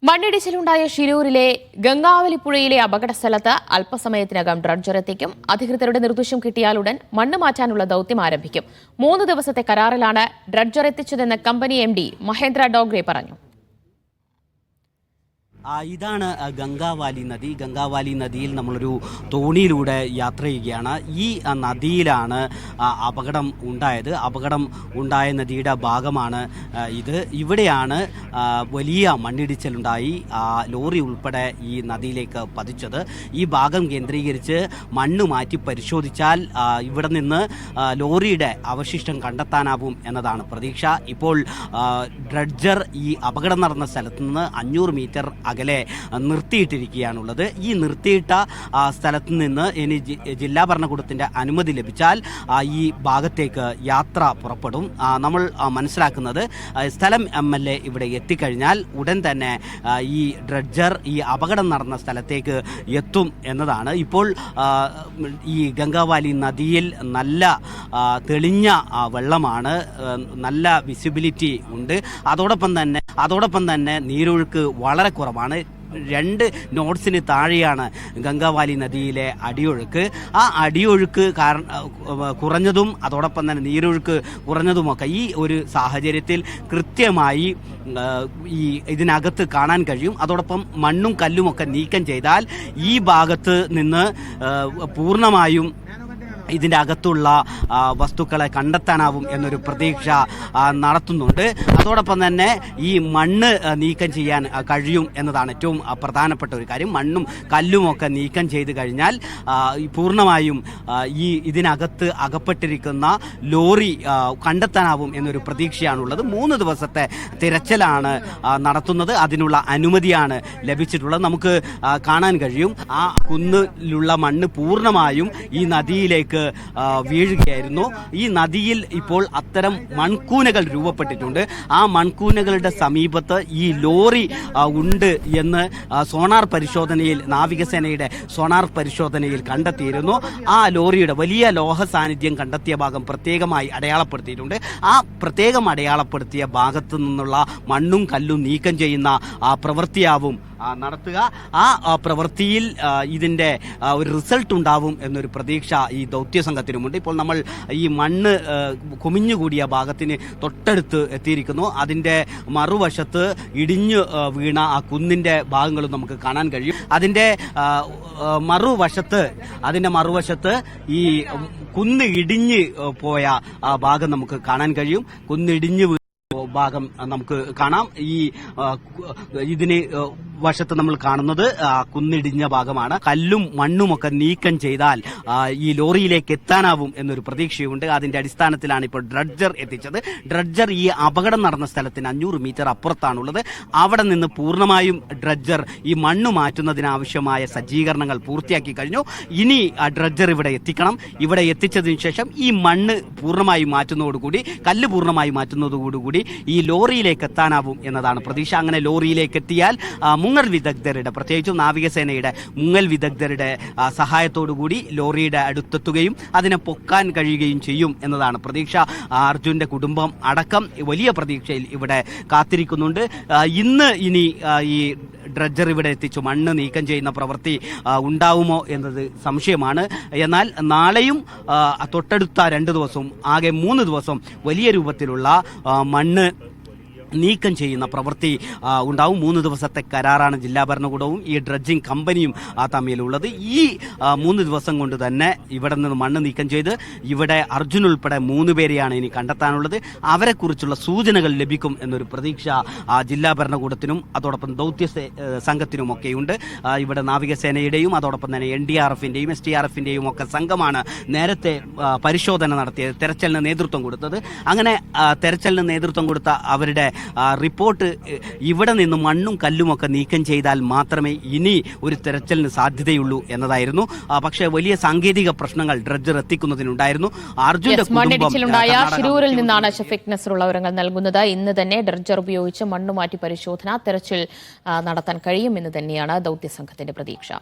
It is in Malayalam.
മണ്ണിടിച്ചിലുണ്ടായ ഷിരൂരിലെ ഗംഗാവലിപ്പുഴയിലെ അപകടസ്ഥലത്ത് അല്പസമയത്തിനകം ഡ്രഡ്ജർ എത്തിക്കും. അധികൃതരുടെ നിർദ്ദേശം കിട്ടിയാലുടൻ മണ്ണ് മാറ്റാനുള്ള ദൌത്യം ആരംഭിക്കും. 3 ദിവസത്തെ കരാറിലാണ് dredger എത്തിച്ചതെന്ന് company MD Mahendra Dogre പറഞ്ഞു. ഇതാണ് ഗംഗാവാലി നദി. ഗംഗാവാലി നദിയിൽ നമ്മളൊരു തോണിയിലൂടെ യാത്ര ചെയ്യുകയാണ്. ഈ നദിയിലാണ് അപകടം ഉണ്ടായത്. അപകടം ഉണ്ടായ നദിയുടെ ഭാഗമാണ് ഇത്. ഇവിടെയാണ് വലിയ മണ്ണിടിച്ചിലുണ്ടായി ലോറി ഉൾപ്പെടെ ഈ നദിയിലേക്ക് പതിച്ചത്. ഈ ഭാഗം കേന്ദ്രീകരിച്ച് മണ്ണ് മാറ്റി പരിശോധിച്ചാൽ ഇവിടെ നിന്ന് ലോറിയുടെ അവശിഷ്ടം കണ്ടെത്താനാവും എന്നതാണ് പ്രതീക്ഷ. ഇപ്പോൾ ഡ്രഡ്ജർ ഈ അപകടം നടന്ന സ്ഥലത്ത് നിന്ന് 500 മീറ്റർ അകലെ നിർത്തിയിട്ടിരിക്കുകയാണുള്ളത്. ഈ നിർത്തിയിട്ട സ്ഥലത്ത് നിന്ന് ഇനി ജില്ലാ ഭരണകൂടത്തിൻ്റെ അനുമതി ലഭിച്ചാൽ ഈ ഭാഗത്തേക്ക് യാത്ര പുറപ്പെടും. നമ്മൾ മനസ്സിലാക്കുന്നത് സ്ഥലം MLA ഇവിടെ എത്തിക്കഴിഞ്ഞാൽ ഉടൻ തന്നെ ഈ ഡ്രഡ്ജർ ഈ അപകടം നടന്ന സ്ഥലത്തേക്ക് എത്തും എന്നതാണ്. ഇപ്പോൾ ഈ ഗംഗാവാലി നദിയിൽ നല്ല തെളിഞ്ഞ വെള്ളമാണ്, നല്ല വിസിബിലിറ്റി ഉണ്ട്. അതോടൊപ്പം തന്നെ നീരൊഴുക്ക് വളരെ കുറവാണ്. 2 നോട്ട്സിന് താഴെയാണ് ഗംഗാവാലി നദിയിലെ അടിയൊഴുക്ക്. ആ അടിയൊഴുക്ക് കുറഞ്ഞതും അതോടൊപ്പം തന്നെ നീരൊഴുക്ക് കുറഞ്ഞതുമൊക്കെ ഈ ഒരു സാഹചര്യത്തിൽ കൃത്യമായി ഇതിനകത്ത് കാണാൻ കഴിയും. അതോടൊപ്പം മണ്ണും കല്ലുമൊക്കെ നീക്കം ചെയ്താൽ ഈ ഭാഗത്ത് നിന്ന് പൂർണ്ണമായും ഇതിൻ്റെ അകത്തുള്ള വസ്തുക്കളെ കണ്ടെത്താനാവും എന്നൊരു പ്രതീക്ഷ നടത്തുന്നുണ്ട്. അതോടൊപ്പം തന്നെ ഈ മണ്ണ് നീക്കം ചെയ്യാൻ കഴിയും എന്നതാണ് ഏറ്റവും പ്രധാനപ്പെട്ട ഒരു കാര്യം. മണ്ണും കല്ലുമൊക്കെ നീക്കം ചെയ്ത് കഴിഞ്ഞാൽ പൂർണ്ണമായും ഇതിനകത്ത് അകപ്പെട്ടിരിക്കുന്ന ലോറി കണ്ടെത്താനാവും എന്നൊരു പ്രതീക്ഷയാണുള്ളത്. 3 ദിവസത്തെ തിരച്ചിലാണ് നടത്തുന്നത്. അതിനുള്ള അനുമതിയാണ് ലഭിച്ചിട്ടുള്ളത്. നമുക്ക് കാണാൻ കഴിയും ആ കുന്നിലുള്ള മണ്ണ് പൂർണ്ണമായും ഈ നദിയിലേക്ക് വീഴുകയായിരുന്നു. ഈ നദിയിൽ ഇപ്പോൾ അത്തരം മൺകൂനകൾ രൂപപ്പെട്ടിട്ടുണ്ട്. ആ മൺകൂനകളുടെ സമീപത്ത് ഈ ലോറി ഉണ്ട് എന്ന് നാവികസേനയുടെ സോണാർ പരിശോധനയിൽ കണ്ടെത്തിയിരുന്നു. ആ ലോറിയുടെ വലിയ ലോഹ സാന്നിധ്യം കണ്ടെത്തിയ ഭാഗം പ്രത്യേകമായി അടയാളപ്പെടുത്തിയിട്ടുണ്ട്. ആ പ്രത്യേകം അടയാളപ്പെടുത്തിയ ഭാഗത്തു നിന്നുള്ള മണ്ണും കല്ലും നീക്കം ചെയ്യുന്ന പ്രവൃത്തിയാവും നടത്തുക. ആ പ്രവൃത്തിയിൽ ഇതിൻ്റെ ഒരു റിസൾട്ട് ഉണ്ടാവും എന്നൊരു പ്രതീക്ഷ ഈ ദൗത്യ സംഘത്തിനുമുണ്ട്. ഇപ്പോൾ നമ്മൾ ഈ മണ്ണ് കുമിഞ്ഞുകൂടിയ ഭാഗത്തിന് തൊട്ടടുത്ത് എത്തിയിരിക്കുന്നു. അതിൻ്റെ മറുവശത്ത് ഇടിഞ്ഞു വീണ ആ കുന്നിൻ്റെ ഭാഗങ്ങളും നമുക്ക് കാണാൻ കഴിയും. അതിൻ്റെ മറുവശത്ത് ഈ കുന്ന് ഇടിഞ്ഞ് പോയ ഭാഗം നമുക്ക് കാണാൻ കഴിയും. കുന്നിടിഞ്ഞ് ഭാഗം നമുക്ക് കാണാം. ഇതിന് വശത്ത് നമ്മൾ കാണുന്നത് കുന്നിടിഞ്ഞ ഭാഗമാണ്. കല്ലും മണ്ണുമൊക്കെ നീക്കം ചെയ്താൽ ഈ ലോറിയിലേക്ക് എത്താനാവും എന്നൊരു പ്രതീക്ഷയുണ്ട്. അതിന്റെ അടിസ്ഥാനത്തിലാണ് ഇപ്പോൾ ഡ്രഡ്ജർ എത്തിച്ചത്. ഡ്രഡ്ജർ ഈ അപകടം നടന്ന സ്ഥലത്തിന് 500 മീറ്റർ അപ്പുറത്താണുള്ളത്. അവിടെ നിന്ന് പൂർണ്ണമായും ഡ്രഡ്ജർ ഈ മണ്ണ് മാറ്റുന്നതിനാവശ്യമായ സജ്ജീകരണങ്ങൾ പൂർത്തിയാക്കി കഴിഞ്ഞു. ഇനി ഡ്രഡ്ജർ ഇവിടെ എത്തിക്കണം. ഇവിടെ എത്തിച്ചതിന് ശേഷം ഈ മണ്ണ് പൂർണ്ണമായി മാറ്റുന്നതോടുകൂടി, കല്ല് പൂർണ്ണമായി മാറ്റുന്നതോടുകൂടി ഈ ലോറിയിലേക്ക് എത്താനാവും എന്നതാണ് പ്രതീക്ഷ. അങ്ങനെ ലോറിയിലേക്ക് എത്തിയാൽ മുങ്ങൽ വിദഗ്ധരുടെ, പ്രത്യേകിച്ചും നാവികസേനയുടെ മുങ്ങൽ വിദഗ്ധരുടെ സഹായത്തോടുകൂടി ലോറിയുടെ അടുത്തെത്തുകയും അതിനെ പൊക്കാൻ കഴിയുകയും ചെയ്യും എന്നതാണ് പ്രതീക്ഷ. അർജുന്റെ കുടുംബം അടക്കം വലിയ പ്രതീക്ഷയിൽ ഇവിടെ കാത്തിരിക്കുന്നുണ്ട്. ഇനി ഈ ഡ്രഡ്ജർ ഇവിടെ എത്തിച്ചു മണ്ണ് നീക്കം ചെയ്യുന്ന പ്രവൃത്തി ഉണ്ടാവുമോ എന്നത് സംശയമാണ്. എന്നാൽ നാളെയും തൊട്ടടുത്ത 2 ദിവസവും ആകെ 3 ദിവസം വലിയ രൂപത്തിലുള്ള മണ്ണ് നീക്കം ചെയ്യുന്ന പ്രവൃത്തി ഉണ്ടാവും. 3 ദിവസത്തെ കരാറാണ് ജില്ലാ ഭരണകൂടവും ഈ ഡ്രഡ്ജിംഗ് കമ്പനിയും തമ്മിലുള്ളത്. ഈ 3 ദിവസം കൊണ്ട് തന്നെ ഇവിടെ നിന്ന് മണ്ണ് നീക്കം ചെയ്ത് ഇവിടെ അർജുൻ ഉൾപ്പെടെ 3 പേരെയാണ് ഇനി കണ്ടെത്താനുള്ളത്. അവരെക്കുറിച്ചുള്ള സൂചനകൾ ലഭിക്കും എന്നൊരു പ്രതീക്ഷ ജില്ലാ ഭരണകൂടത്തിനും അതോടൊപ്പം ദൗത്യ സംഘത്തിനുമൊക്കെയുണ്ട്. ഇവിടെ നാവികസേനയുടെയും അതോടൊപ്പം തന്നെ NDRFന്റെയും STRFന്റെയും ഒക്കെ സംഘമാണ് നേരത്തെ പരിശോധന നടത്തിയത്, തെരച്ചിലിന് നേതൃത്വം കൊടുത്തത്. അങ്ങനെ തെരച്ചിലിന് നേതൃത്വം കൊടുത്ത അവരുടെ റിപ്പോർട്ട് ഇവിടെ നിന്ന് മണ്ണും കല്ലുമൊക്കെ നീക്കം ചെയ്താൽ മാത്രമേ ഇനി ഒരു തെരച്ചിലിന് സാധ്യതയുള്ളൂ എന്നതായിരുന്നു. പക്ഷേ വലിയ സാങ്കേതിക പ്രശ്നങ്ങൾ ഡ്രഡ്ജർ എത്തിക്കുന്നതിനുണ്ടായിരുന്നു. മണ്ണിടിച്ചിലുണ്ടായ ഷിരൂരിൽ നിന്നാണ് ഷഫീഖ് നസറുള്ള വിവരങ്ങൾ നൽകുന്നത്. ഇന്ന് തന്നെ ഡ്രഡ്ജർ ഉപയോഗിച്ച് മണ്ണുമാറ്റി പരിശോധന, തെരച്ചിൽ നടത്താൻ കഴിയുമെന്ന് തന്നെയാണ് ദൗത്യ സംഘത്തിന്റെ പ്രതീക്ഷ.